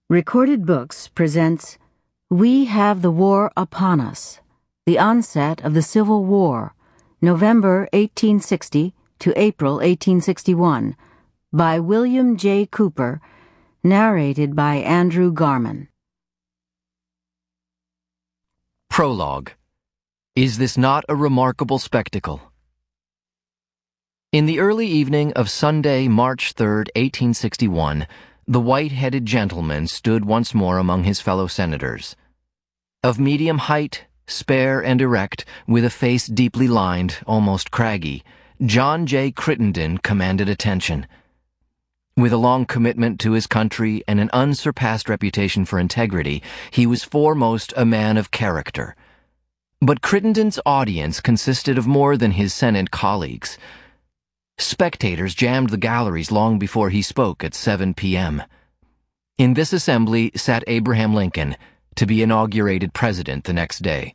Recorded Books presents We Have the War Upon Us, The Onset of the Civil War, November 1860 to April 1861, by William J. Cooper, narrated by Andrew Garman. Prologue. Is this not a remarkable spectacle? In the early evening of Sunday, March 3rd, 1861, the white-headed gentleman stood once more among his fellow senators. Of medium height, spare and erect, with a face deeply lined, almost craggy, John J. Crittenden commanded attention. With a long commitment to his country and an unsurpassed reputation for integrity, he was foremost a man of character. But Crittenden's audience consisted of more than his Senate colleagues. Spectators jammed the galleries long before he spoke at 7 p.m. In this assembly sat Abraham Lincoln, to be inaugurated president the next day.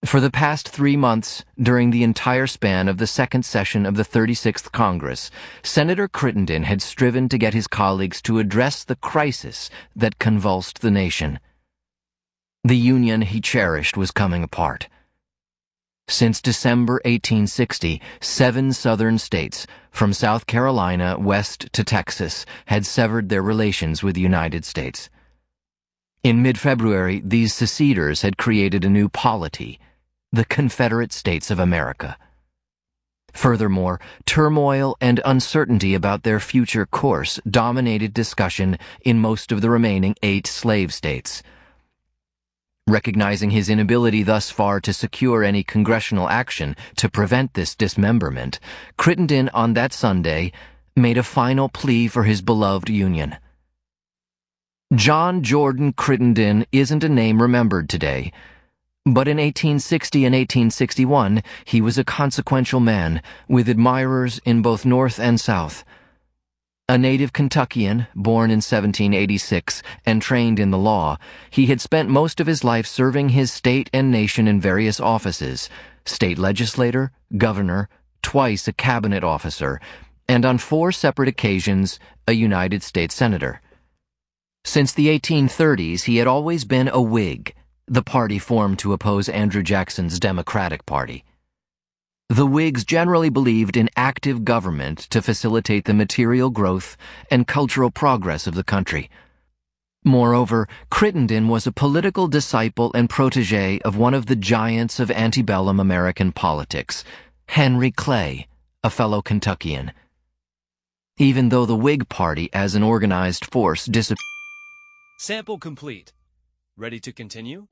For the past 3 months, during the entire span of the second session of the 36th Congress, Senator Crittenden had striven to get his colleagues to address the crisis that convulsed the nation. The Union he cherished was coming apart. Since December 1860, 7 southern states, from South Carolina west to Texas, had severed their relations with the United States. In mid-February, these seceders had created a new polity, the Confederate States of America. Furthermore, turmoil and uncertainty about their future course dominated discussion in most of the remaining 8 slave states. Recognizing his inability thus far to secure any congressional action to prevent this dismemberment, Crittenden on that Sunday made a final plea for his beloved Union. John Jordan Crittenden isn't a name remembered today, but in 1860 and 1861 he was a consequential man with admirers in both North and South. A native Kentuckian, born in 1786 and trained in the law, he had spent most of his life serving his state and nation in various offices: state legislator, governor, twice a cabinet officer, and on 4 separate occasions a United States senator. Since the 1830s, he had always been a Whig, the party formed to oppose Andrew Jackson's Democratic Party. The Whigs generally believed in active government to facilitate the material growth and cultural progress of the country. Moreover, Crittenden was a political disciple and protege of one of the giants of antebellum American politics, Henry Clay, a fellow Kentuckian. Even though the Whig Party as an organized force disappeared. Sample complete. Ready to continue?